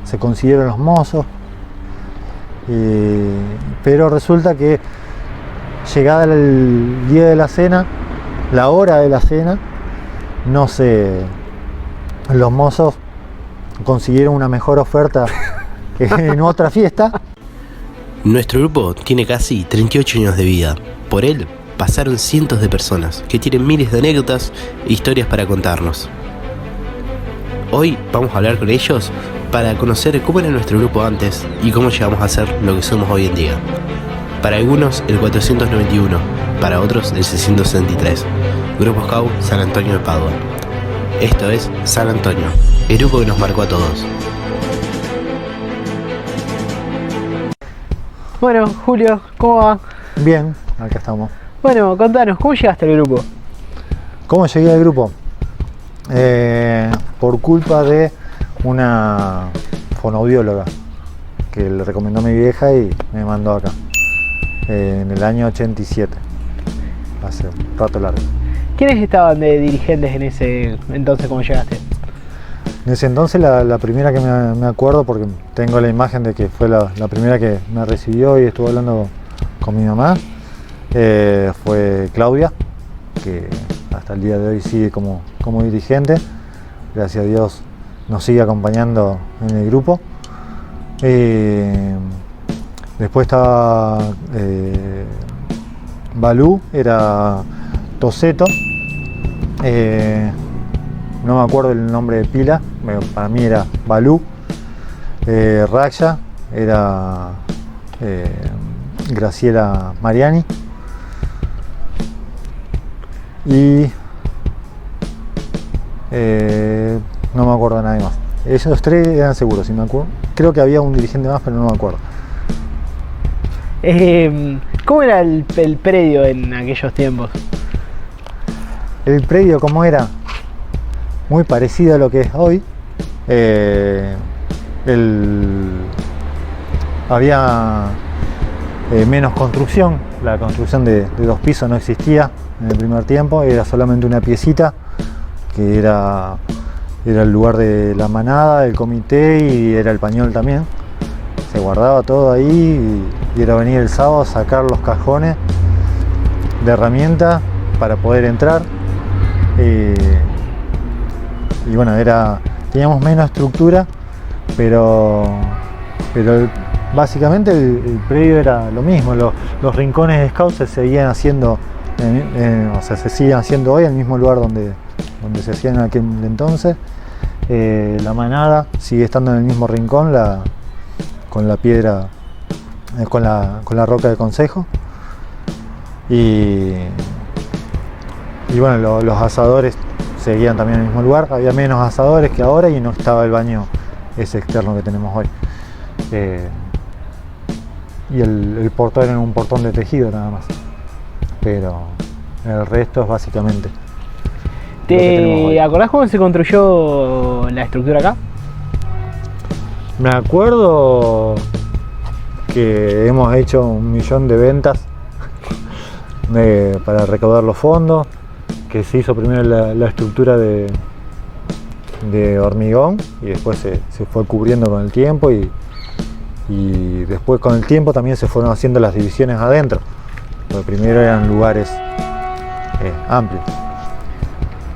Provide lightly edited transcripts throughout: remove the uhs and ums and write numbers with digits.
se consiguieron los mozos, pero resulta que llegada el día de la cena, la hora de la cena, los mozos consiguieron una mejor oferta que en otra fiesta. Nuestro grupo tiene casi 38 años de vida. Por él pasaron cientos de personas que tienen miles de anécdotas e historias para contarnos. Hoy vamos a hablar con ellos para conocer cómo era nuestro grupo antes y cómo llegamos a ser lo que somos hoy en día. Para algunos el 491, para otros el 663. Grupo Scout San Antonio de Padua. Esto es San Antonio, el grupo que nos marcó a todos. Bueno, Julio, ¿cómo va? Bien, acá estamos. Bueno, contanos, ¿cómo llegaste al grupo? ¿Cómo llegué al grupo? Por culpa de una fonoaudióloga que le recomendó a mi vieja y me mandó acá. En el año 87, hace un rato largo. ¿Quiénes estaban de dirigentes en ese entonces, cómo llegaste? En ese entonces la primera que me acuerdo, porque tengo la imagen de que fue la primera que me recibió y estuvo hablando con mi mamá, fue Claudia, que hasta el día de hoy sigue como dirigente. Gracias a Dios nos sigue acompañando en el grupo. Después estaba Balú, era Toseto. No me acuerdo el nombre de pila, para mí era Balú. Raya era Graciela Mariani. Y no me acuerdo de nadie más. Ellos tres eran seguros, si me acuerdo. Creo que había un dirigente más, pero no me acuerdo. ¿Cómo era el predio en aquellos tiempos? El predio, ¿cómo era? Muy parecido a lo que es hoy. Había menos construcción. La construcción de 2 pisos no existía en el primer tiempo. Era solamente una piecita que era el lugar de la manada, el comité y era el pañol también. Se guardaba todo ahí y era venir el sábado a sacar los cajones de herramientas para poder entrar. Y bueno, teníamos menos estructura, pero básicamente el predio era lo mismo. Los rincones de Scout se seguían haciendo, se siguen haciendo hoy en el mismo lugar donde se hacía en aquel entonces. La manada sigue estando en el mismo rincón, con la piedra, con la roca de consejo. Y bueno, los asadores seguían también en el mismo lugar. Había menos asadores que ahora y no estaba el baño ese externo que tenemos hoy. Y el portón era un portón de tejido nada más. Pero el resto es básicamente. ¿Te acordás cómo se construyó la estructura acá? Me acuerdo que hemos hecho 1.000.000 de ventas para recaudar los fondos, que se hizo primero la estructura de hormigón y después se fue cubriendo con el tiempo y después con el tiempo también se fueron haciendo las divisiones adentro, porque primero eran lugares amplios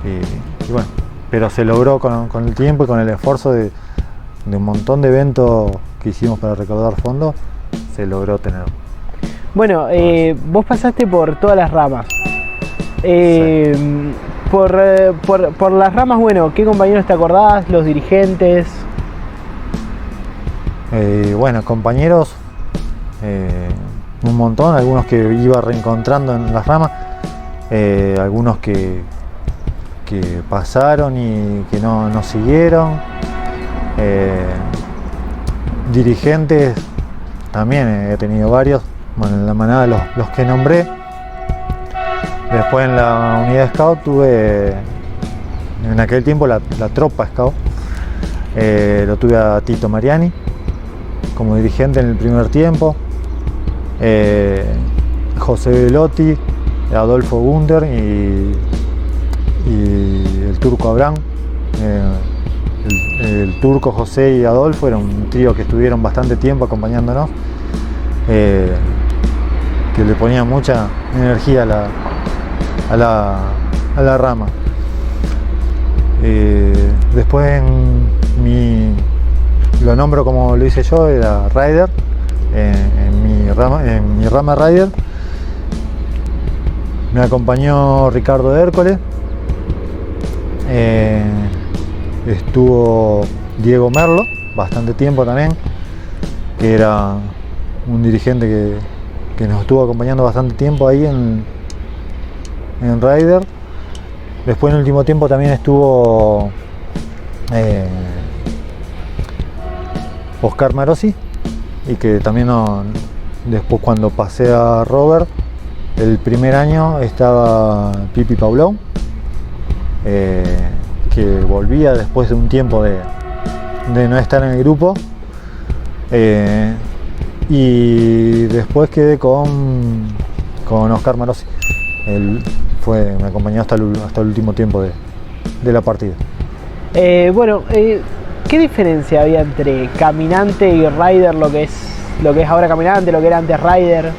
y bueno, pero se logró con el tiempo y con el esfuerzo de un montón de eventos que hicimos para recaudar fondos, se logró tener. Bueno, vos pasaste por todas las ramas. Sí. Por las ramas, bueno, ¿qué compañeros te acordás? ¿Los dirigentes? Bueno, compañeros, un montón, algunos que iba reencontrando en las ramas, algunos que pasaron y que no siguieron. Dirigentes también he tenido varios. Bueno, en la manada los que nombré. Después en la unidad Scout tuve, en aquel tiempo la tropa Scout, lo tuve a Tito Mariani como dirigente en el primer tiempo, José Velotti, Adolfo Gunder y el Turco Abraham, el turco, José y Adolfo, era un trío que estuvieron bastante tiempo acompañándonos, que le ponía mucha energía a la rama. Después lo nombro como lo hice yo, era rider, en mi rama rider. Me acompañó Ricardo Hércoles, estuvo Diego Merlo bastante tiempo también, que era un dirigente que nos estuvo acompañando bastante tiempo ahí en rider. Después en el último tiempo también estuvo Oscar Marosi, y que también después, cuando pasé a Robert, el primer año estaba Pipi Paulón, que volvía después de un tiempo de no estar en el grupo, y después quedé con Oscar Marosi. Me acompañó hasta el último tiempo de la partida. ¿Qué diferencia había entre caminante y rider, lo que es ahora caminante, lo que era antes rider?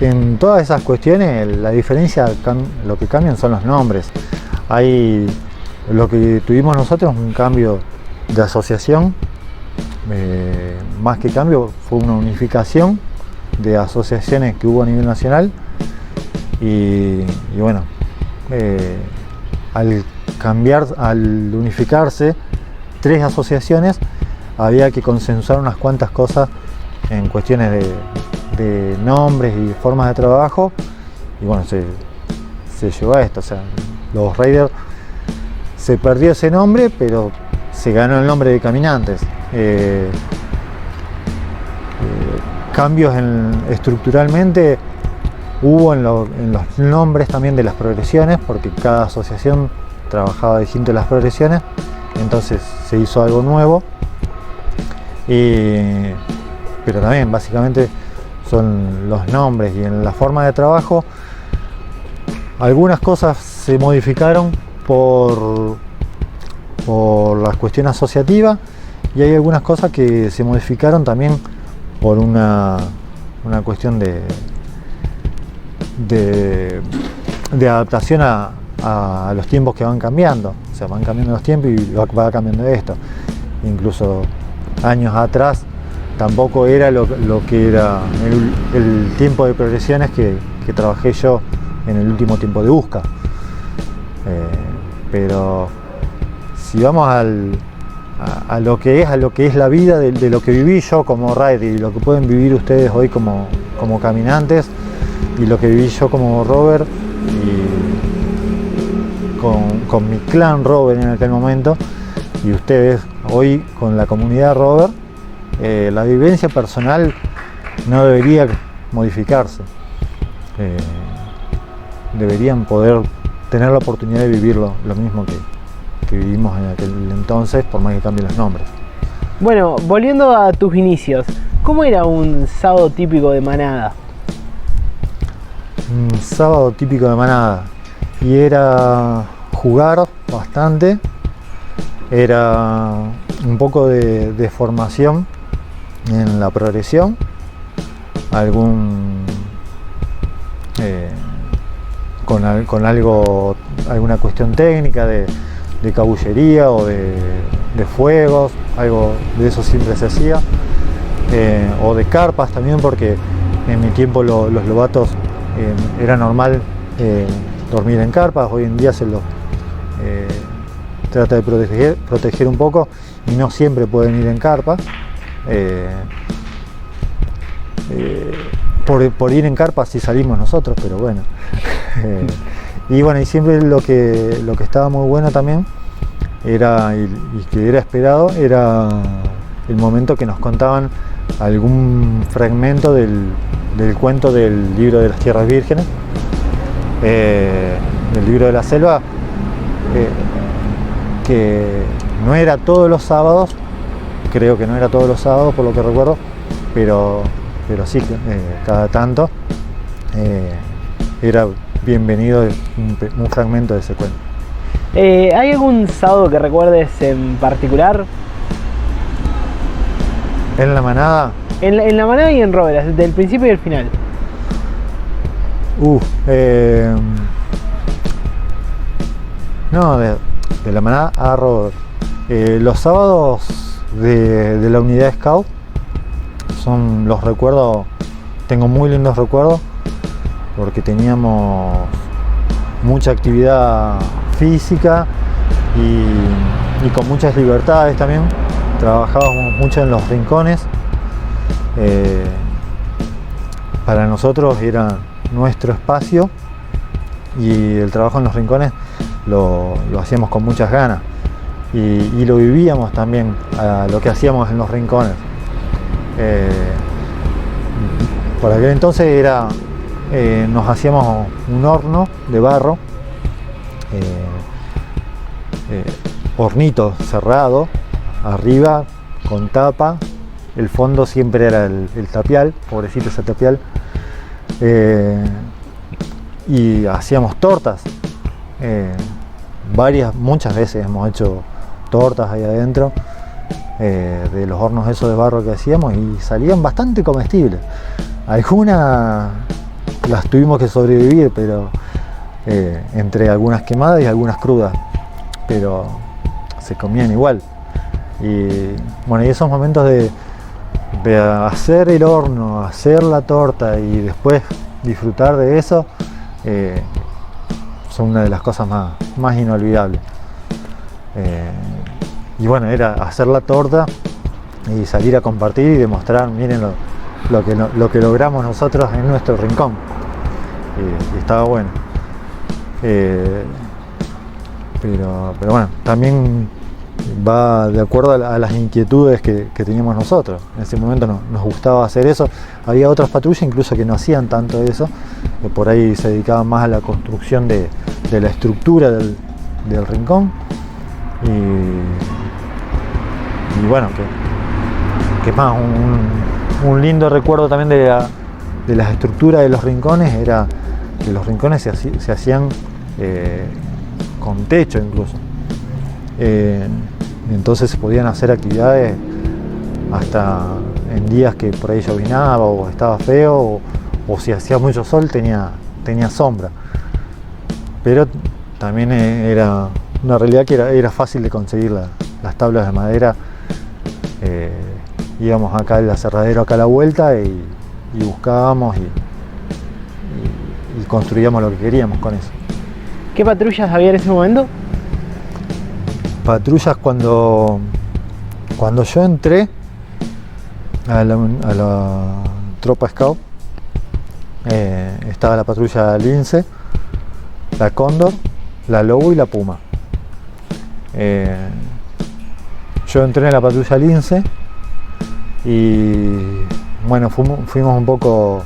En todas esas cuestiones la diferencia, lo que cambian son los nombres. Lo que tuvimos nosotros, un cambio de asociación, más que cambio fue una unificación de asociaciones que hubo a nivel nacional, y bueno, al unificarse 3 asociaciones, había que consensuar unas cuantas cosas en cuestiones de nombres y formas de trabajo, y bueno, se llegó a esto. O sea, los Raiders, se perdió ese nombre, pero se ganó el nombre de Caminantes. Cambios estructuralmente hubo en los nombres también de las progresiones, porque cada asociación trabajaba distinto en las progresiones, entonces se hizo algo nuevo, pero también básicamente son los nombres, y en la forma de trabajo algunas cosas se modificaron por la cuestión asociativa, y hay algunas cosas que se modificaron también por una cuestión de adaptación a los tiempos que van cambiando. O sea, van cambiando los tiempos y va cambiando esto. Incluso años atrás tampoco era lo que era el tiempo de progresiones que trabajé yo en el último tiempo de USCA. Pero si vamos a lo que es la vida de lo que viví yo como rider, y lo que pueden vivir ustedes hoy como caminantes, y lo que viví yo como rover, y con mi clan rover en aquel momento, y ustedes hoy con la comunidad rover, la vivencia personal no debería modificarse. Deberían poder tener la oportunidad de vivir lo mismo que vivimos en aquel entonces, por más que cambien los nombres. Bueno, volviendo a tus inicios, ¿cómo era un sábado típico de manada? Un sábado típico de manada, y era jugar bastante, era un poco de formación en la progresión, con alguna cuestión técnica de cabullería o de fuegos, algo de eso siempre se hacía, o de carpas también, porque en mi tiempo los lobatos era normal dormir en carpas. Hoy en día se los trata de proteger un poco, y no siempre pueden ir en carpas. Por ir en carpas sí salimos nosotros, pero bueno. Y bueno, y siempre lo que estaba muy bueno también era, y que era esperado, era el momento que nos contaban algún fragmento del cuento del libro de las Tierras Vírgenes, del libro de la selva, que no era todos los sábados, creo que no era todos los sábados por lo que recuerdo, pero sí, cada tanto era bienvenido un fragmento de ese cuento. ¿Hay algún sábado que recuerdes en particular? En la manada, En la manada y en Roveras, desde el principio y el final. No, de la manada a Robert. Los sábados de la unidad Scout son los recuerdos, tengo muy lindos recuerdos, porque teníamos mucha actividad física y con muchas libertades también. Trabajábamos mucho en los rincones. Para nosotros era nuestro espacio y el trabajo en los rincones lo hacíamos con muchas ganas y lo vivíamos también a lo que hacíamos en los rincones. Por aquel entonces nos hacíamos un horno de barro, hornito cerrado, arriba con tapa, el fondo siempre era el tapial, pobrecito ese tapial, y hacíamos tortas. Muchas veces hemos hecho tortas ahí adentro de los hornos esos de barro que hacíamos y salían bastante comestibles. Algunas las tuvimos que sobrevivir, pero entre algunas quemadas y algunas crudas, pero se comían igual. Y bueno, y esos momentos de hacer el horno, hacer la torta y después disfrutar de eso son una de las cosas más inolvidables. Y bueno, era hacer la torta y salir a compartir y demostrar, miren lo que logramos nosotros en nuestro rincón. Y estaba bueno. Pero bueno, también va de acuerdo a las inquietudes que teníamos nosotros. En ese momento nos gustaba hacer eso. Había otras patrullas incluso que no hacían tanto eso, que por ahí se dedicaban más a la construcción de la estructura del rincón. Y bueno, que más un lindo recuerdo también de las estructuras de los rincones era que los rincones se hacían con techo incluso. Entonces se podían hacer actividades hasta en días que por ahí llovinaba o estaba feo o si hacía mucho sol tenía sombra. Pero también era una realidad que era fácil de conseguir las tablas de madera. Íbamos acá al aserradero acá a la vuelta y buscábamos y construíamos lo que queríamos con eso. ¿Qué patrullas había en ese momento? Patrullas cuando yo entré a la tropa Scout, estaba la patrulla Lince, la Cóndor, la Lobo y la Puma. Yo entré en la patrulla Lince y bueno, fuimos un poco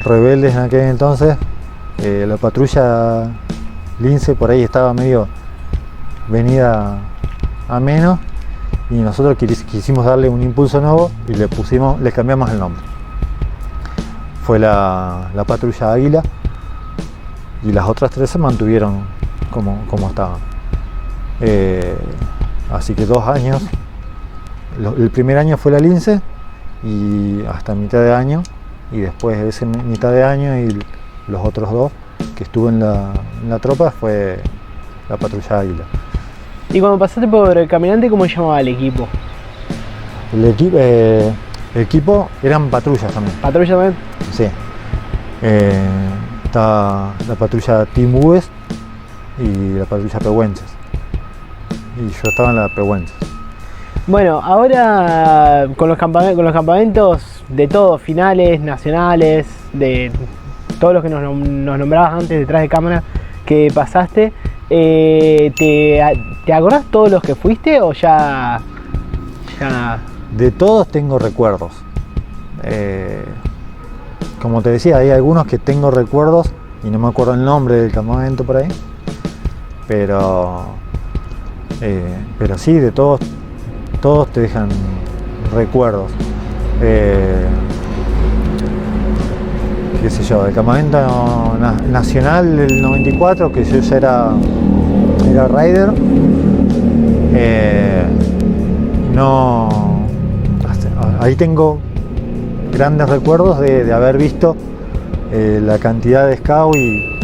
rebeldes en aquel entonces. La patrulla Lince por ahí estaba medio venida a menos y nosotros quisimos darle un impulso nuevo y le cambiamos el nombre. Fue la patrulla Águila y las otras tres se mantuvieron como estaban. Así que 2 años. El primer año fue la Lince y hasta mitad de año, y después de ese mitad de año y los otros 2 que estuve en la tropa fue la patrulla Águila. Y cuando pasaste por Caminante, ¿cómo se llamaba el equipo? El equipo eran patrullas también. ¿Patrulla también? Sí. Estaba la patrulla Team Uves y la patrulla Pehuenches. Y yo estaba en la Pehuenches. Bueno, ahora con los campamentos de todos, finales, nacionales, de todos los que nos nombrabas antes detrás de cámara que pasaste, ¿te acordás todos los que fuiste o ya? De todos tengo recuerdos. Como te decía, hay algunos que tengo recuerdos y no me acuerdo el nombre del campamento por ahí, pero sí, de todos te dejan recuerdos. qué sé yo, el campamento nacional del 94, que yo ya era rider, no, ahí tengo grandes recuerdos de haber visto la cantidad de scout y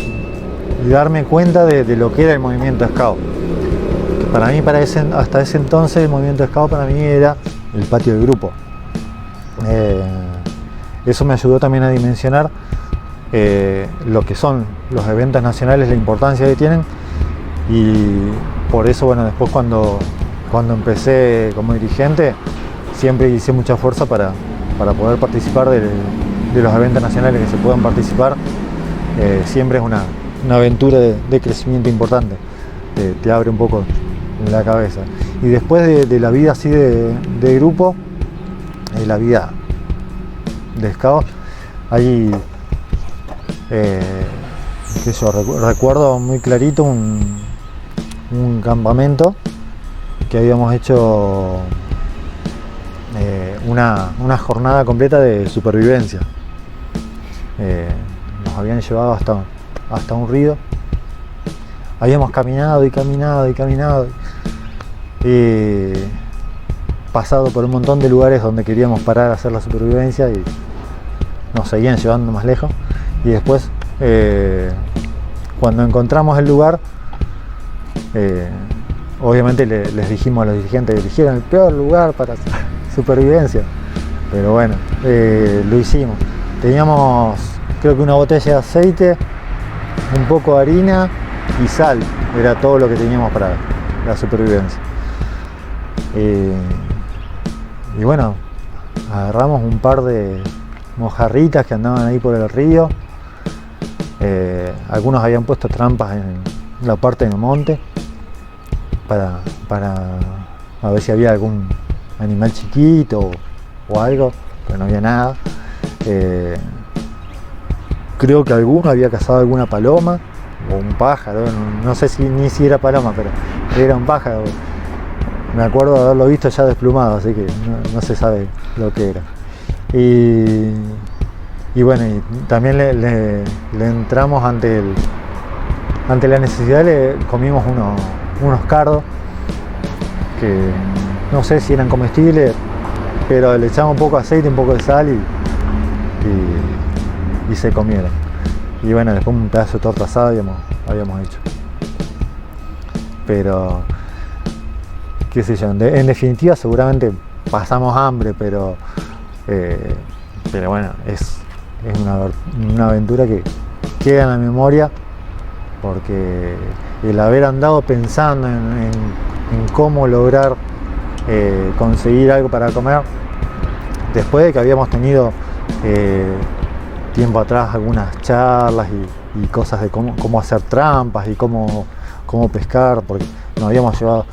darme cuenta de lo que era el movimiento scout. Que para mí, hasta ese entonces, el movimiento scout para mí era el patio de grupo. Eso me ayudó también a dimensionar lo que son los eventos nacionales, la importancia que tienen, y por eso, bueno, después cuando empecé como dirigente, siempre hice mucha fuerza para poder participar de los eventos nacionales que se puedan participar. Siempre es una aventura de crecimiento importante, te abre un poco la cabeza. Y después de la vida así de grupo, la vida de scout, ahí recuerdo muy clarito un campamento que habíamos hecho, una jornada completa de supervivencia. Nos habían llevado hasta un río, habíamos caminado y pasado por un montón de lugares donde queríamos parar a hacer la supervivencia y nos seguían llevando más lejos, y después cuando encontramos el lugar, obviamente les dijimos a los dirigentes que eligieran el peor lugar para hacer supervivencia, pero bueno, lo hicimos. Teníamos, creo que una botella de aceite, un poco de harina y sal, era todo lo que teníamos para la supervivencia. Y bueno, agarramos un par de mojarritas que andaban ahí por el río. Algunos habían puesto trampas en la parte del monte para a ver si había algún animal chiquito o algo, pero no había nada. Creo que alguno había cazado alguna paloma o un pájaro, no sé ni si era paloma, pero era un pájaro. Me acuerdo de haberlo visto ya desplumado, así que no se sabe lo que era. Y bueno, y también le entramos ante la necesidad, le comimos unos cardos que no sé si eran comestibles, pero le echamos un poco de aceite, un poco de sal y se comieron. Y bueno, después un pedazo de torta asada habíamos hecho. Pero qué sé yo, en definitiva seguramente pasamos hambre, pero bueno, es una aventura que queda en la memoria, porque el haber andado pensando en cómo lograr conseguir algo para comer, después de que habíamos tenido tiempo atrás algunas charlas y cosas de cómo hacer trampas y cómo pescar, porque no habíamos llevado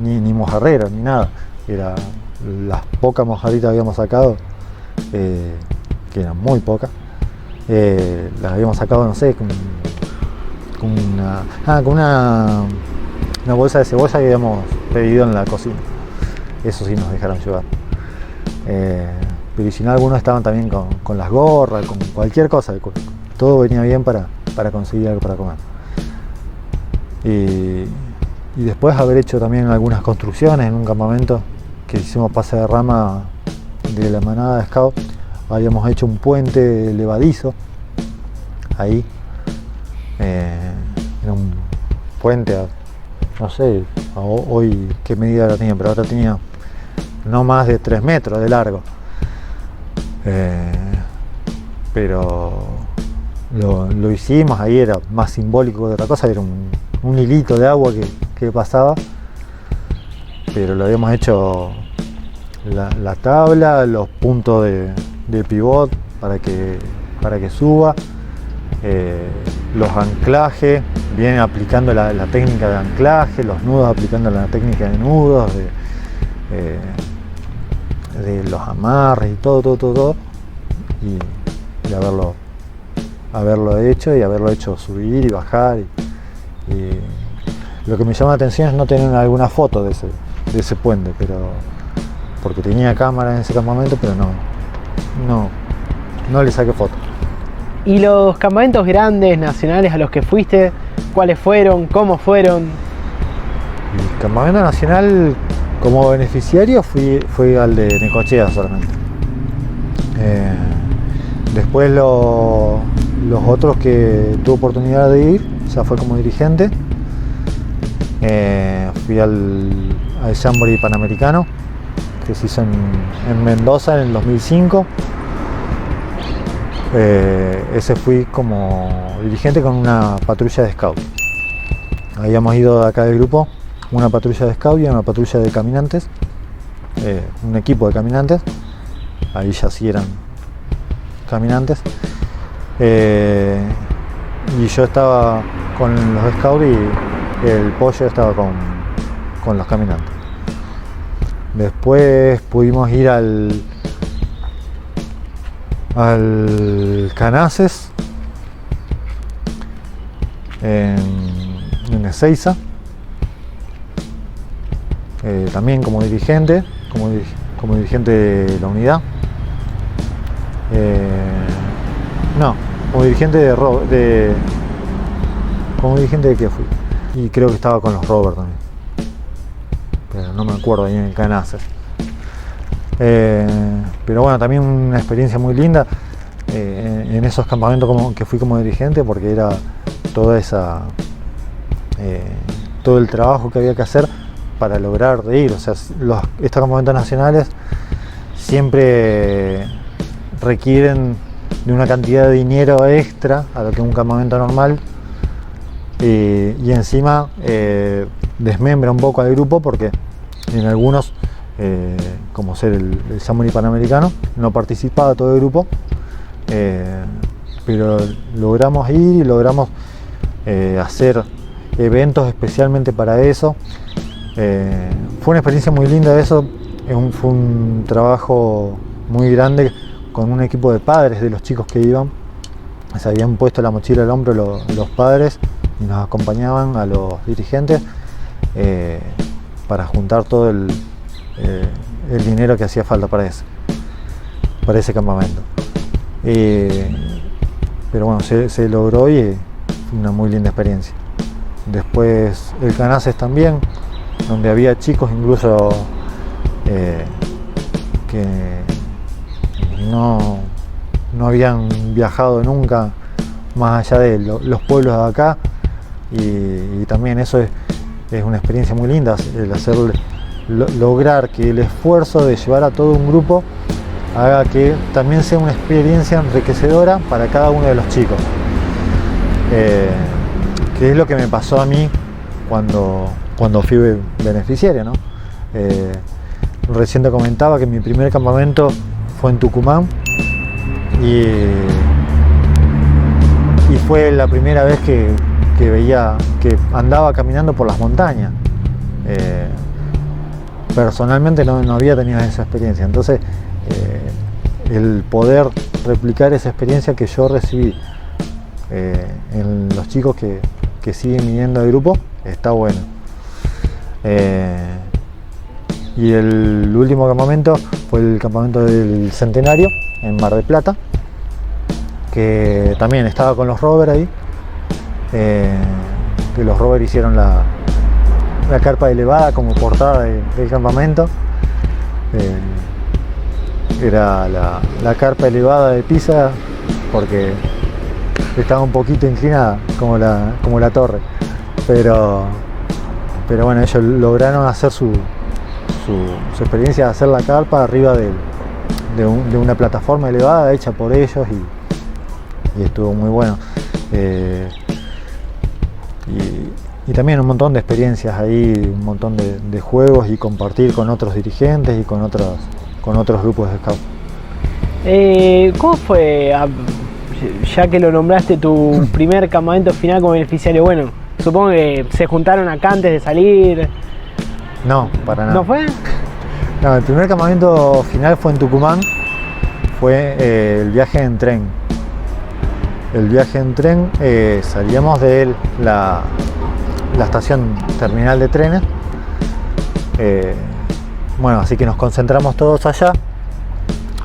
ni mojarreros ni nada, era las pocas mojarritas que habíamos sacado, que eran muy pocas, las habíamos sacado, no sé, con una bolsa de cebolla que habíamos pedido en la cocina. Eso sí nos dejaron llevar, pero si no, algunos estaban también con las gorras, con cualquier cosa, todo venía bien para conseguir algo para comer. Y después haber hecho también algunas construcciones en un campamento que hicimos pase de rama de la manada de scout. Habíamos hecho un puente levadizo ahí, era un puente, no sé hoy qué medida la tenía, pero ahora tenía no más de 3 metros de largo, pero lo hicimos, ahí era más simbólico que otra cosa, era un hilito de agua que pasaba, pero lo habíamos hecho la tabla, los puntos de pivot para que suba, los anclajes, bien aplicando la técnica de anclaje, los nudos aplicando la técnica de nudos, de los amarres y todo, y haberlo hecho, y haberlo hecho subir y bajar, y lo que me llama la atención es no tener alguna foto de ese puente, pero porque tenía cámara en ese campamento, pero no le saqué foto. ¿Y los campamentos grandes, nacionales a los que fuiste, cuáles fueron, cómo fueron? El campamento nacional como beneficiario fui al de Necochea solamente. Después los otros que tuve oportunidad de ir, ya fue como dirigente. Fui al Jamboree Panamericano, que se hizo en Mendoza en el 2005. Ese fui como dirigente con una patrulla de scout. Habíamos ido de acá del grupo, una patrulla de scout y una patrulla de caminantes, un equipo de caminantes. Ahí ya sí eran caminantes. Y yo estaba con los scouts y el pollo estaba con los caminantes. Después pudimos ir al Canaces en Ezeiza, también como dirigente de la unidad. Como dirigente de qué fui, y creo que estaba con los Rovers también, pero no me acuerdo, ahí en el Canaces. Pero bueno, también una experiencia muy linda en esos campamentos que fui como dirigente, porque era todo el trabajo que había que hacer para lograr ir. O sea, estos campamentos nacionales siempre requieren de una cantidad de dinero extra a lo que un campamento normal, y encima desmembra un poco al grupo, porque en algunos, como ser el Jamboree Panamericano, no participaba todo el grupo, pero logramos ir y logramos hacer eventos especialmente para eso. Fue una experiencia muy linda eso. Fue un trabajo muy grande con un equipo de padres de los chicos que iban. Se habían puesto la mochila al hombro los padres y nos acompañaban a los dirigentes para juntar todo el dinero que hacía falta para ese campamento. Pero bueno, se logró y fue una muy linda experiencia. Después el Canaces también, donde había chicos incluso que no habían viajado nunca más allá de los pueblos de acá, y también eso es una experiencia muy linda, el lograr que el esfuerzo de llevar a todo un grupo haga que también sea una experiencia enriquecedora para cada uno de los chicos, que es lo que me pasó a mí cuando fui beneficiario, ¿no? Recién te comentaba que mi primer campamento fue en Tucumán, y fue la primera vez que veía que andaba caminando por las montañas. Personalmente no había tenido esa experiencia, entonces el poder replicar esa experiencia que yo recibí en los chicos que siguen viniendo al grupo está bueno. Y el último campamento fue el campamento del Centenario en Mar del Plata, que también estaba con los Rovers ahí, que los Rovers hicieron la carpa elevada como portada del campamento. Era la carpa elevada de Pisa, porque estaba un poquito inclinada como la torre, pero bueno, ellos lograron hacer su experiencia de hacer la carpa arriba de una plataforma elevada hecha por ellos, y estuvo muy bueno. Y también un montón de experiencias ahí, un montón de juegos, y compartir con otros dirigentes y con otros grupos de scout. ¿Cómo fue, ya que lo nombraste, tu primer campamento final como beneficiario? Bueno, supongo que se juntaron acá antes de salir. No, para nada. ¿No fue? No, el primer campamento final fue en Tucumán. Fue el viaje en tren. El viaje en tren, salíamos de la estación terminal de trenes. Bueno, así que nos concentramos todos allá.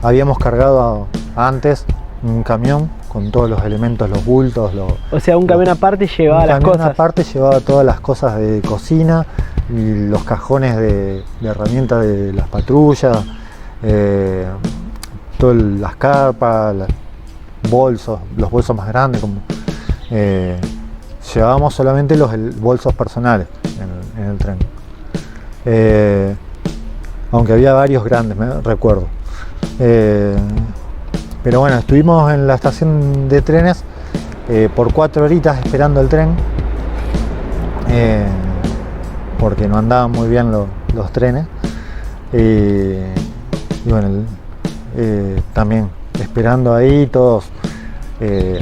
Habíamos cargado antes un camión con todos los elementos, los bultos, O sea, un camión aparte llevaba las cosas. Aparte llevaba todas las cosas de cocina y los cajones de herramientas de las patrullas, todas las carpas, los bolsos más grandes. Llevábamos solamente los bolsos personales en el tren. Aunque había varios grandes, me recuerdo. Pero bueno, estuvimos en la estación de trenes por 4 horitas esperando el tren, porque no andaban muy bien los trenes. Y bueno, también esperando ahí todos,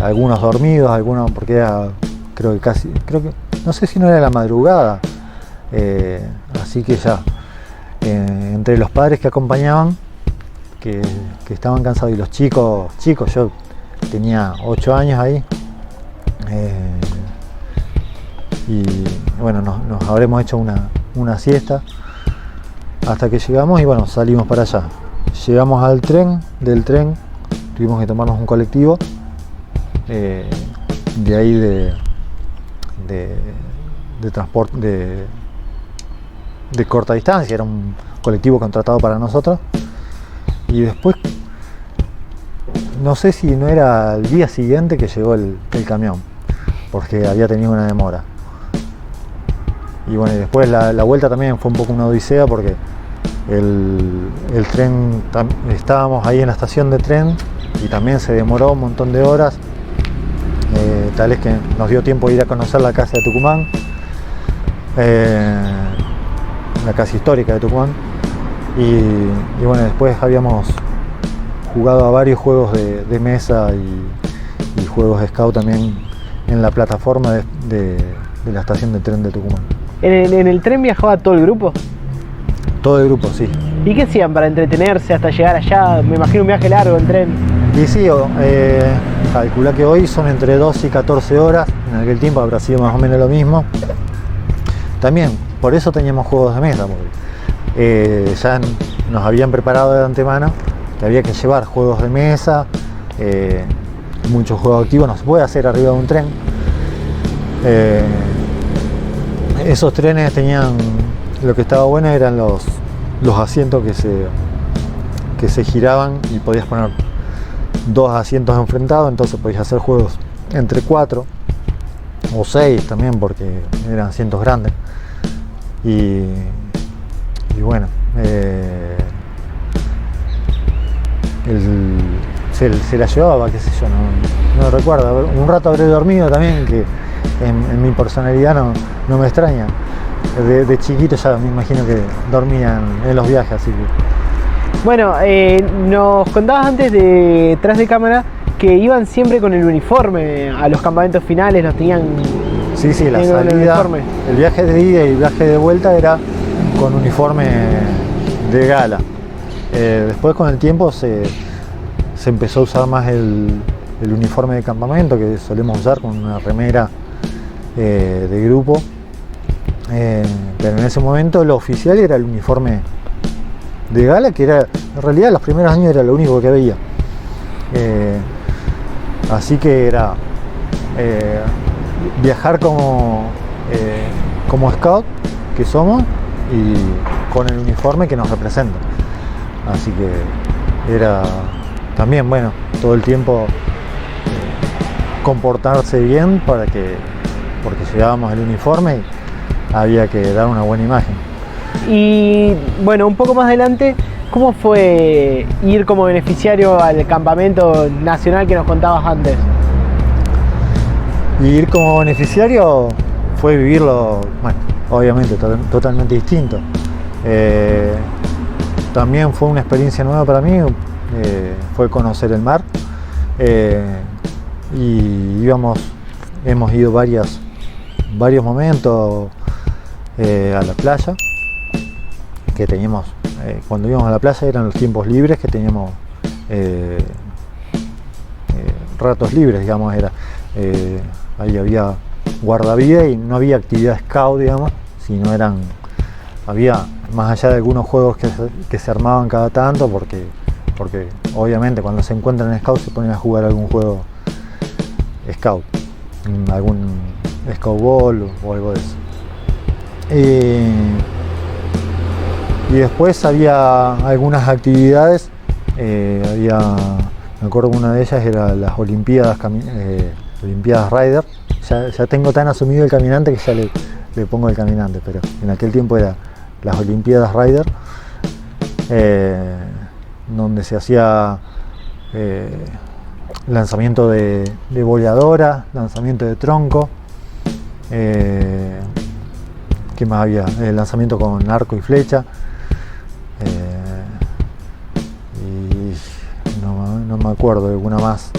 algunos dormidos, algunos porque era, creo que no sé si no era la madrugada, así que ya entre los padres que acompañaban, que estaban cansados, y los chicos, yo tenía 8 años ahí, y bueno, nos habremos hecho una siesta hasta que llegamos, y bueno, salimos para allá. Llegamos al tren, del tren tuvimos que tomarnos un colectivo de ahí de transporte de corta distancia, era un colectivo contratado para nosotros. Y después, no sé si no era el día siguiente que llegó el camión, porque había tenido una demora. Y bueno, y después la vuelta también fue un poco una odisea, porque el tren, estábamos ahí en la estación de tren y también se demoró un montón de horas, tal es que nos dio tiempo de ir a conocer la casa de Tucumán, la casa histórica de Tucumán. Y bueno, después habíamos jugado a varios juegos de mesa y juegos de scout también en la plataforma de la estación de tren de Tucumán. ¿En el tren viajaba todo el grupo? Todo el grupo, sí. ¿Y qué hacían para entretenerse hasta llegar allá? Me imagino un viaje largo en tren. Y sí, calcula que hoy son entre 12 y 14 horas, en aquel tiempo habrá sido más o menos lo mismo. También, por eso teníamos juegos de mesa, porque ya nos habían preparado de antemano que había que llevar juegos de mesa, muchos juegos activos, no se puede hacer arriba de un tren. Esos trenes tenían, lo que estaba bueno eran los asientos que se giraban, y podías poner 2 asientos enfrentados, entonces podías hacer juegos entre 4 o 6 también, porque eran asientos grandes. Y bueno, se la llevaba, qué sé yo, no recuerdo. Un rato habré dormido también, que en mi personalidad no me extraña. De chiquito ya me imagino que dormían en los viajes, así que... Bueno, nos contabas antes detrás de cámara que iban siempre con el uniforme a los campamentos finales, los tenían... Sí, la salida, el viaje de ida y el viaje de vuelta era con uniforme de gala. Después, con el tiempo, se empezó a usar más el uniforme de campamento, que solemos usar con una remera de grupo. Pero en ese momento lo oficial era el uniforme de gala, que era, en realidad, los primeros años era lo único que había. Así que era viajar como scout que somos, y con el uniforme que nos representa. Así que era también, bueno, todo el tiempo comportarse bien, porque llevábamos el uniforme y había que dar una buena imagen. Y bueno, un poco más adelante, ¿cómo fue ir como beneficiario al campamento nacional que nos contabas antes? Y ir como beneficiario fue vivirlo, bueno, obviamente totalmente distinto. También fue una experiencia nueva para mí, fue conocer el mar, y hemos ido varios momentos a la playa, que teníamos, cuando íbamos a la playa eran los tiempos libres que teníamos, ratos libres, digamos, ahí había guardavía y no había actividad scout, digamos, sino había, más allá de algunos juegos que se armaban cada tanto, porque porque obviamente cuando se encuentran en Scout se ponen a jugar algún juego Scout, algún Scout Ball o algo de eso. Y después había algunas actividades, me acuerdo que una de ellas era las Olimpiadas Rider. Ya tengo tan asumido el caminante que ya le pongo el caminante, pero en aquel tiempo era las Olimpiadas Rider, donde se hacía lanzamiento de boleadora, lanzamiento de tronco, ¿qué más había? Lanzamiento con arco y flecha, y no me acuerdo de alguna más.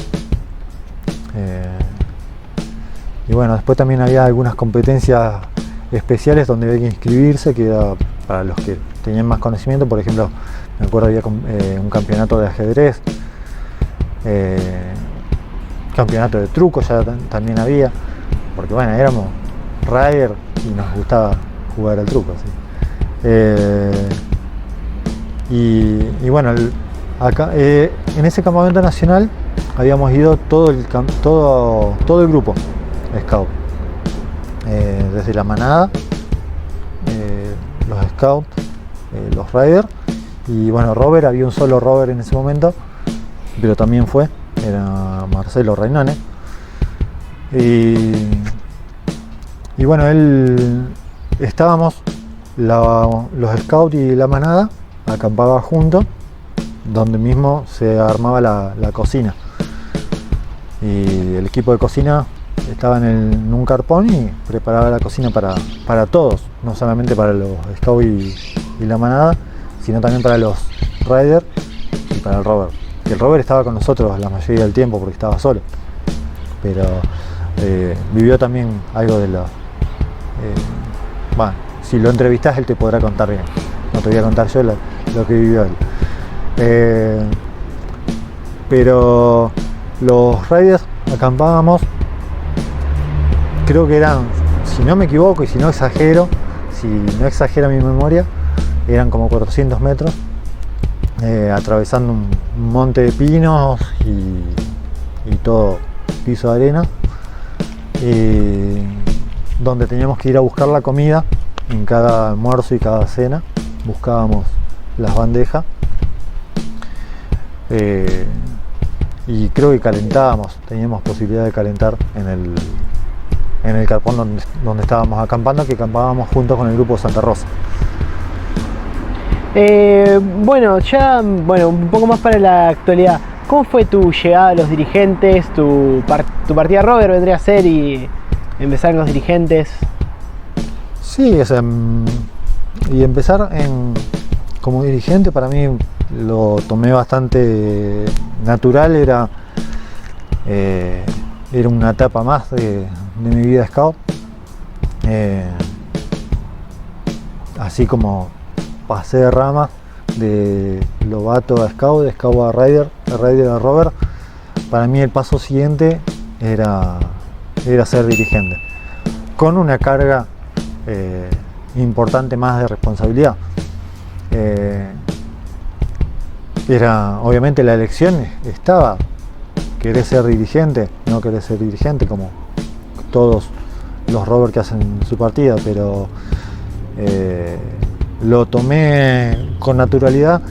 Y bueno, después también había algunas competencias especiales donde había que inscribirse, que era para los que tenían más conocimiento. Por ejemplo, me acuerdo había un campeonato de ajedrez, campeonato de truco ya también había, porque bueno, éramos rider y nos gustaba jugar al truco, ¿sí? Y bueno, acá en ese campamento nacional habíamos ido todo el grupo Scout, desde la manada, los Scouts, los Riders, y bueno, Robert, había un solo Robert en ese momento, pero también era Marcelo Reinone, y bueno, estábamos los Scouts y la manada acampaba juntos, donde mismo se armaba la cocina, y el equipo de cocina estaba en un carpón y preparaba la cocina para todos, no solamente para los Scouts y la manada, sino también para los Riders y para el Robert. El Robert estaba con nosotros la mayoría del tiempo porque estaba solo, pero vivió también algo de bueno, si lo entrevistás él te podrá contar bien, no te voy a contar yo lo que vivió él. Pero los Riders acampábamos, creo que eran, si no me equivoco y si no exagera mi memoria, eran como 400 metros, atravesando un monte de pinos y todo piso de arena, donde teníamos que ir a buscar la comida en cada almuerzo y cada cena. Buscábamos las bandejas, y creo que teníamos posibilidad de calentar en el carpón donde estábamos acampando, que acampábamos juntos con el grupo Santa Rosa. Bueno, un poco más para la actualidad. ¿Cómo fue tu llegada a los dirigentes? Tu partida Robert vendría a ser y empezar en los dirigentes. Sí, o sea, y empezar como dirigente para mí lo tomé bastante natural, era una etapa más de mi vida Scout, así como pasé de rama de Lobato a Scout, de Scout a Rider, de Rider a Robert. Para mí el paso siguiente era ser dirigente, con una carga importante más de responsabilidad. Obviamente la elección estaba, querés ser dirigente, no querés ser dirigente, como todos los Robert que hacen su partida, pero lo tomé con naturalidad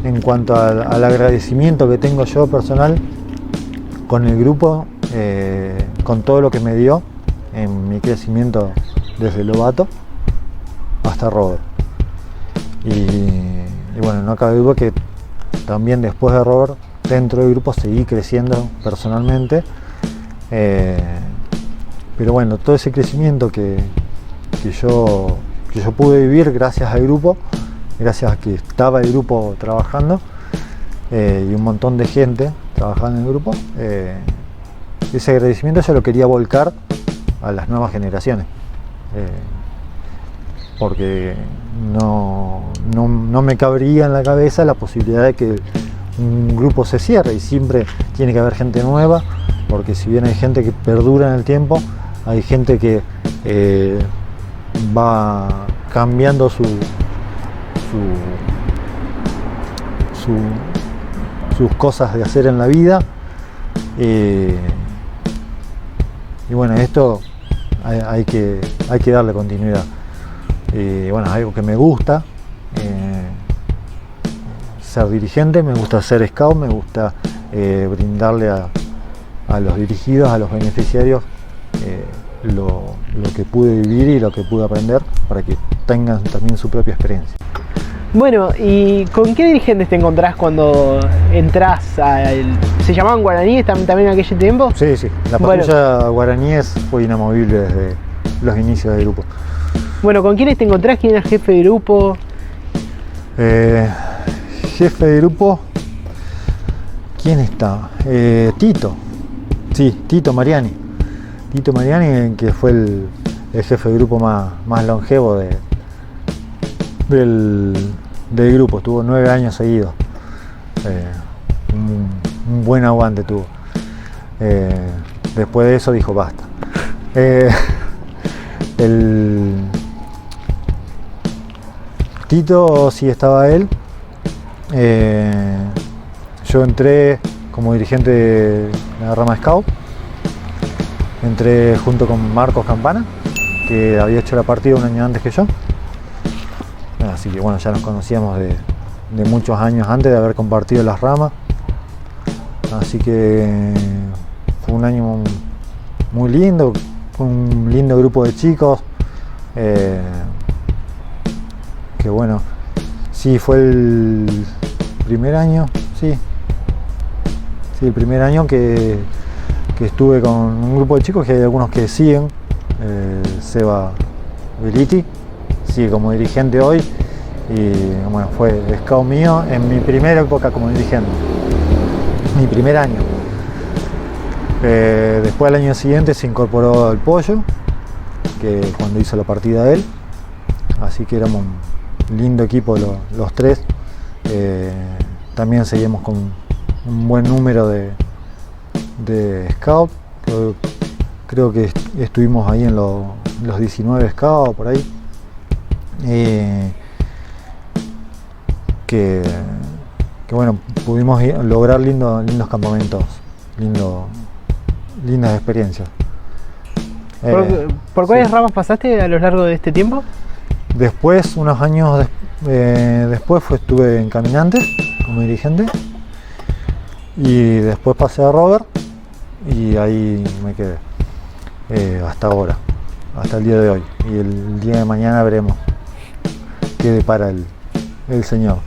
en cuanto al agradecimiento que tengo yo personal con el grupo, con todo lo que me dio en mi crecimiento desde Lobato hasta Robert. Y bueno, no cabe duda que también después de Robert, dentro del grupo seguí creciendo personalmente, pero bueno, todo ese crecimiento que yo pude vivir gracias al grupo, gracias a que estaba el grupo trabajando, y un montón de gente trabajando en el grupo, ese agradecimiento yo lo quería volcar a las nuevas generaciones, porque no me cabría en la cabeza la posibilidad de que un grupo se cierre, y siempre tiene que haber gente nueva, porque si bien hay gente que perdura en el tiempo, hay gente que va cambiando sus cosas de hacer en la vida. Y bueno, esto hay que darle continuidad. Y bueno, es algo que me gusta, ser dirigente, me gusta ser scout, me gusta brindarle a los dirigidos, a los beneficiarios, lo que pude vivir y lo que pude aprender para que tengan también su propia experiencia. Bueno, ¿y con qué dirigentes te encontrás cuando entras ¿Se llamaban guaraníes también en aquel tiempo? Sí, la patrulla guaraníes fue inamovible desde los inicios del grupo. Bueno, ¿con quiénes te encontrás? ¿Quién era el jefe de grupo? Jefe de grupo, ¿quién está? Tito, sí, Tito Mariani, que fue el jefe de grupo más longevo del grupo, estuvo 9 años seguidos, un buen aguante tuvo. Después de eso dijo basta. El Tito sí estaba él. Yo entré como dirigente de la rama Scout, entré junto con Marcos Campana, que había hecho la partida un año antes que yo, así que bueno, ya nos conocíamos de muchos años antes de haber compartido las ramas, así que fue un año muy lindo, un lindo grupo de chicos, que bueno, sí, fue el primer año, sí, el primer año que estuve con un grupo de chicos, que hay algunos que siguen, Seba Beliti, sigue como dirigente hoy, y bueno, fue scout mío en mi primera época como dirigente, mi primer año. Después al año siguiente se incorporó el Pollo, que cuando hizo la partida él, así que éramos un lindo equipo los tres. También seguimos con un buen número de scout, creo que estuvimos ahí en los 19 scouts por ahí, que bueno, pudimos lograr lindos campamentos, lindas experiencias. ¿Por cuáles ramas pasaste a lo largo de este tiempo? Después, unos años después estuve en Caminantes como dirigente, y después pasé a Rover y ahí me quedé hasta ahora, hasta el día de hoy, y el día de mañana veremos qué depara el señor.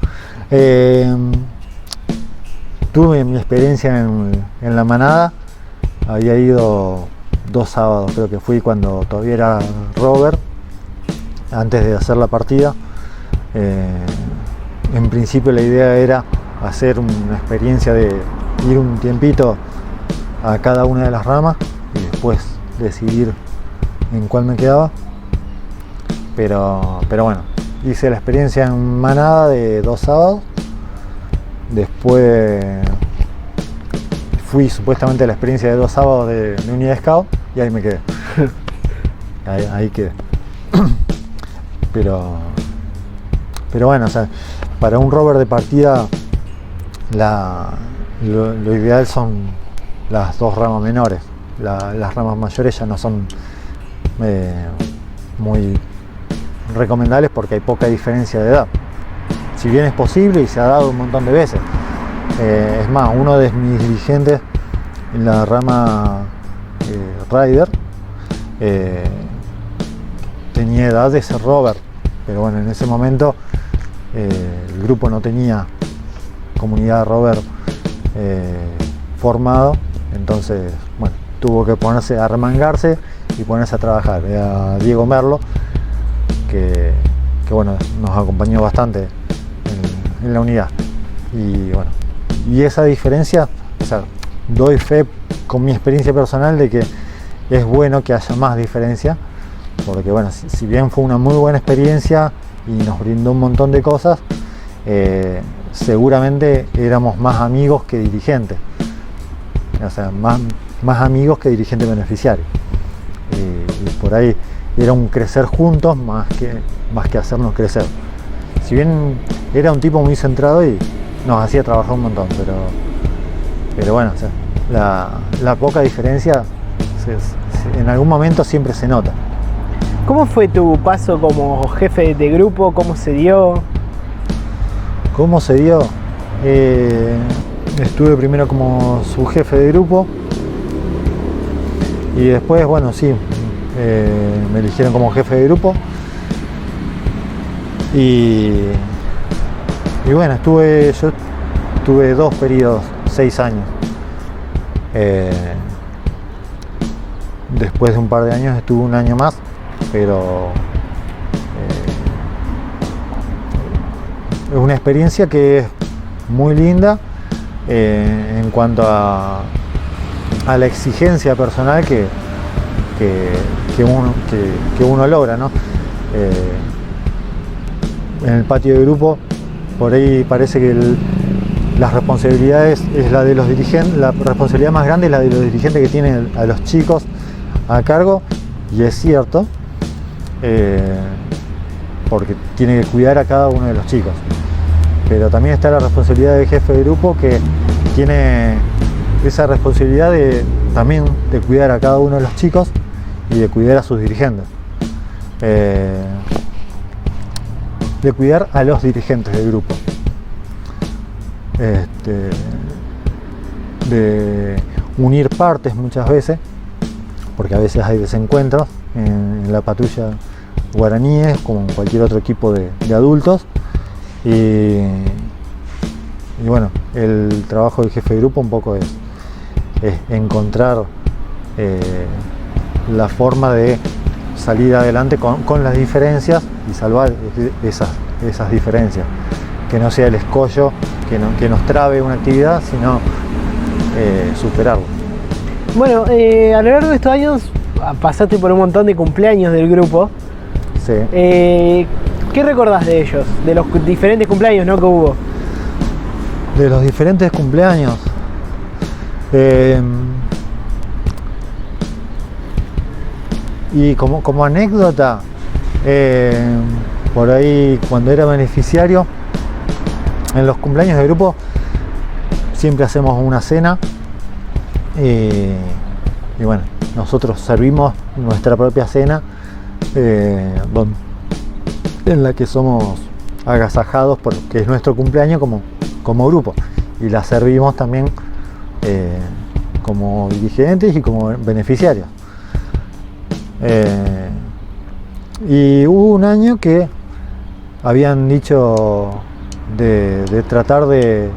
Tuve mi experiencia en la manada, había ido 2 sábados, creo que fui cuando todavía era Rover, antes de hacer la partida. En principio la idea era hacer una experiencia de ir un tiempito a cada una de las ramas y después decidir en cuál me quedaba, pero bueno, hice la experiencia en manada de 2 sábados, después fui supuestamente a la experiencia de 2 sábados de unidad scout y ahí me quedé. ahí quedé. Pero bueno, o sea, para un rover de partida lo ideal son las 2 ramas menores. Las ramas mayores ya no son muy recomendables porque hay poca diferencia de edad. Si bien es posible y se ha dado un montón de veces. Es más, uno de mis dirigentes en la rama Rider tenía edad de ser rover, pero bueno, en ese momento el grupo no tenía comunidad rover formado, entonces bueno, tuvo que ponerse a remangarse y ponerse a trabajar. Era Diego Merlo, que bueno, nos acompañó bastante en la unidad, y bueno, y esa diferencia, o sea, doy fe con mi experiencia personal de que es bueno que haya más diferencia, porque bueno, si bien fue una muy buena experiencia y nos brindó un montón de cosas, seguramente éramos más amigos que dirigentes, o sea, más amigos que dirigentes beneficiarios, y por ahí era un crecer juntos más que hacernos crecer. Si bien era un tipo muy centrado y nos hacía trabajar un montón, pero bueno, o sea, la poca diferencia en algún momento siempre se nota. ¿Cómo fue tu paso como jefe de grupo? ¿Cómo se dio? ¿Cómo se dio? Estuve primero como subjefe de grupo y después, bueno, sí, me eligieron como jefe de grupo y bueno, yo tuve 2 periodos, 6 años. Después de un par de años estuve 1 año más, pero es una experiencia que es muy linda en cuanto a la exigencia personal que uno logra, ¿no? En el patio de grupo, por ahí parece que las responsabilidades es la de los dirigentes, la responsabilidad más grande es la de los dirigentes que tienen a los chicos a cargo, y es cierto, porque tiene que cuidar a cada uno de los chicos. Pero también está la responsabilidad del jefe de grupo, que tiene esa responsabilidad también de cuidar a cada uno de los chicos y de cuidar a sus dirigentes. De cuidar a los dirigentes del grupo. De unir partes muchas veces, porque a veces hay desencuentros en la patrulla guaraníes, como en cualquier otro equipo de adultos. Y bueno, el trabajo del jefe de grupo un poco es encontrar la forma de salir adelante con las diferencias y salvar esas diferencias, que no sea el escollo que nos trabe una actividad, sino superarlo. Bueno, a lo largo de estos años pasaste por un montón de cumpleaños del grupo. Sí. ¿Qué recordás de ellos? De los diferentes cumpleaños, ¿no?, que hubo. De los diferentes cumpleaños. Y como anécdota, por ahí cuando era beneficiario, en los cumpleaños de grupo siempre hacemos una cena y bueno, nosotros servimos nuestra propia cena, en la que somos agasajados porque es nuestro cumpleaños como grupo, y la servimos también como dirigentes y como beneficiarios. Y hubo un año que habían dicho de tratar de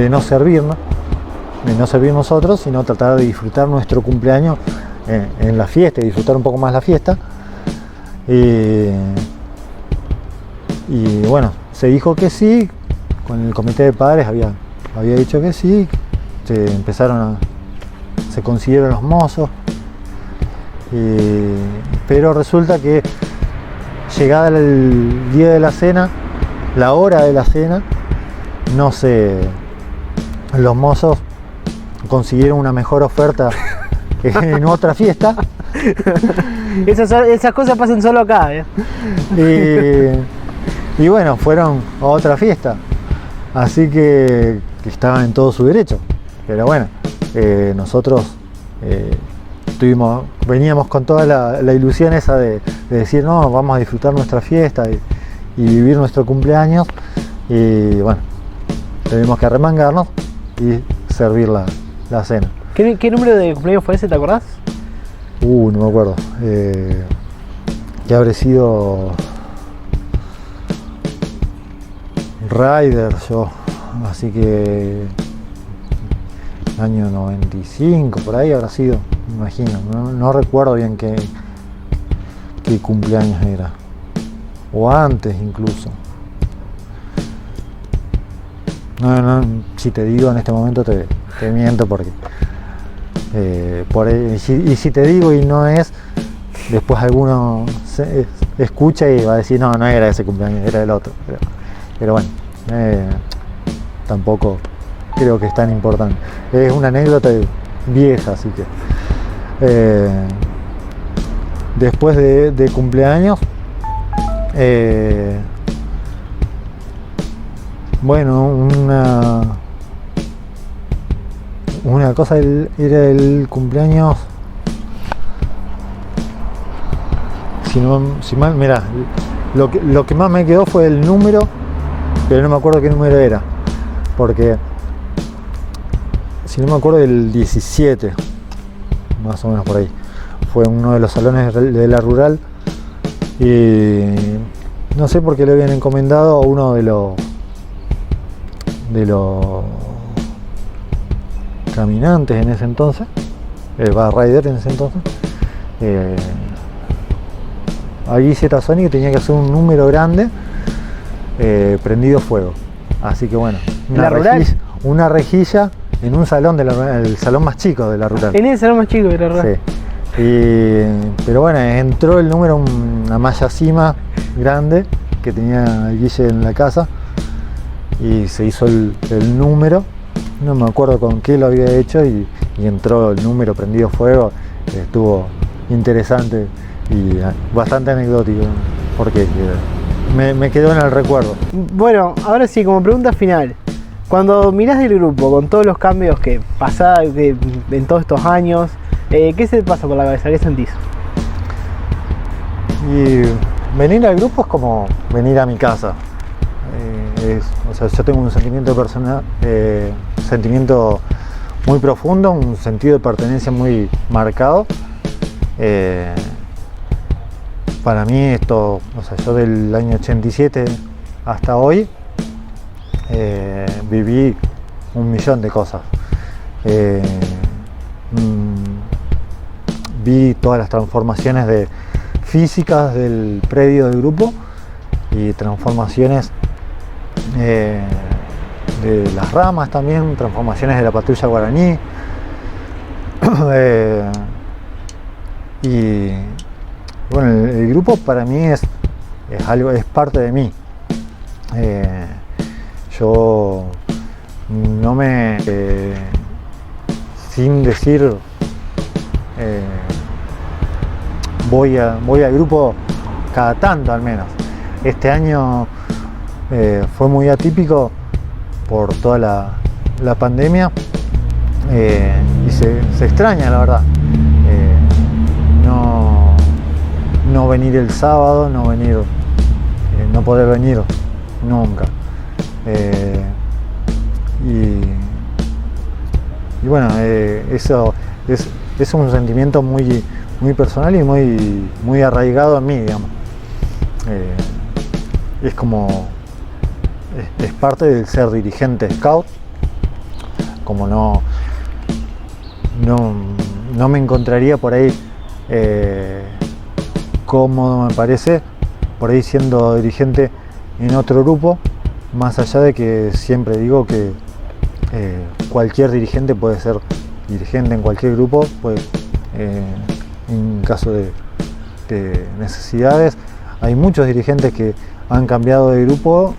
no servirnos, de no servir nosotros, sino tratar de disfrutar nuestro cumpleaños en la fiesta, y disfrutar un poco más la fiesta. Y bueno, se dijo que sí, con el comité de padres había dicho que sí, se consiguieron los mozos, pero resulta que llegada el día de la cena, la hora de la cena, los mozos consiguieron una mejor oferta en otra fiesta. Esas cosas pasan solo acá, y bueno, fueron a otra fiesta, así que estaban en todo su derecho. Pero bueno, nosotros veníamos con toda la ilusión esa de decir, no, vamos a disfrutar nuestra fiesta y vivir nuestro cumpleaños, y bueno, tuvimos que arremangarnos y servir la cena. ¿Qué número de cumpleaños fue ese, te acordás? No me acuerdo. Que habré sido Rider yo, así que año 95, por ahí habrá sido, me imagino. No recuerdo bien qué cumpleaños era, o antes incluso. No, si te digo en este momento te miento, porque por ahí, y si te digo y no es, después alguno escucha y va a decir, no era ese cumpleaños, era el otro. Pero bueno, tampoco creo que es tan importante. Es una anécdota vieja, así que después de cumpleaños Bueno, una cosa era el cumpleaños, si mal, mirá, lo que más me quedó fue el número, pero no me acuerdo qué número era, porque si no me acuerdo, el 17, más o menos por ahí, fue uno de los salones de la rural, y no sé por qué le habían encomendado a uno de los caminantes en ese entonces, rider en ese entonces, a Guille Tazzoni, que tenía que hacer un número grande prendido fuego. Así que bueno, una rejilla en un salón el salón más chico de la rural. En el salón más chico de la rural. Sí. Pero bueno, entró el número, una malla cima grande que tenía Guille en la casa, y se hizo el número, no me acuerdo con qué lo había hecho, y entró el número prendido fuego. Estuvo interesante y bastante anecdótico, porque me quedó en el recuerdo. Bueno, ahora sí, como pregunta final, cuando mirás el grupo con todos los cambios que pasaron en todos estos años, ¿qué se te pasa por la cabeza? ¿Qué sentís? Y venir al grupo es como venir a mi casa. O sea, yo tengo un sentimiento personal, sentimiento muy profundo, un sentido de pertenencia muy marcado. Para mí esto, o sea, yo del año 87 hasta hoy viví 1.000.000 de cosas. Vi todas las transformaciones físicas del predio del grupo, y transformaciones de las ramas también, transformaciones de la patrulla guaraní, y bueno, el grupo para mí es parte de mí. Yo no me sin decir voy al grupo cada tanto al menos. Este año fue muy atípico por toda la pandemia, y se extraña, la verdad, no venir el sábado, no poder venir nunca, y bueno, eso es un sentimiento muy personal y muy arraigado en mí, digamos. Es como es parte del ser dirigente scout. Como no me encontraría por ahí cómodo, me parece, por ahí siendo dirigente en otro grupo, más allá de que siempre digo que cualquier dirigente puede ser dirigente en cualquier grupo, en caso de necesidades. Hay muchos dirigentes que han cambiado de grupo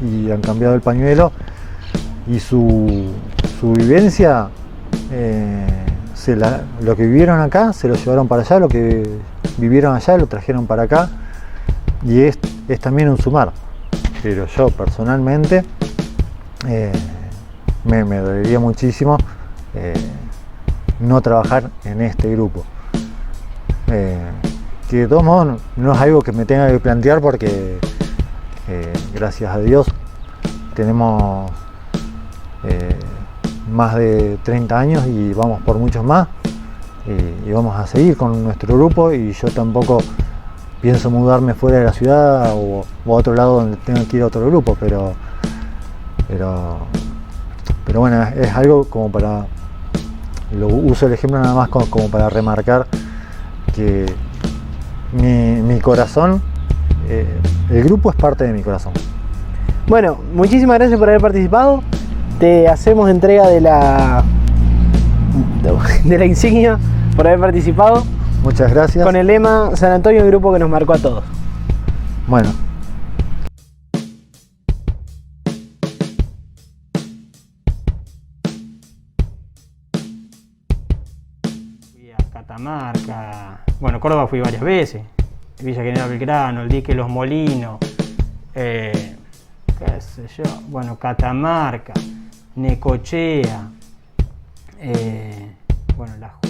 y han cambiado el pañuelo, y su vivencia, lo que vivieron acá se lo llevaron para allá, lo que vivieron allá lo trajeron para acá, y es también un sumar. Pero yo personalmente me dolería muchísimo no trabajar en este grupo, que de todos modos no es algo que me tenga que plantear, porque gracias a Dios tenemos más de 30 años y vamos por muchos más, y vamos a seguir con nuestro grupo, y yo tampoco pienso mudarme fuera de la ciudad o a otro lado donde tenga que ir a otro grupo, pero bueno, es algo como uso el ejemplo nada más como para remarcar que mi corazón, el grupo es parte de mi corazón. Bueno, muchísimas gracias por haber participado. Te hacemos entrega de la insignia por haber participado. Muchas gracias. Con el lema San Antonio, el grupo que nos marcó a todos. Bueno. Fui a Catamarca. Bueno, Córdoba fui varias veces. Villa General Belgrano, el dique Los Molinos. qué sé yo, bueno, Catamarca, Necochea, bueno, La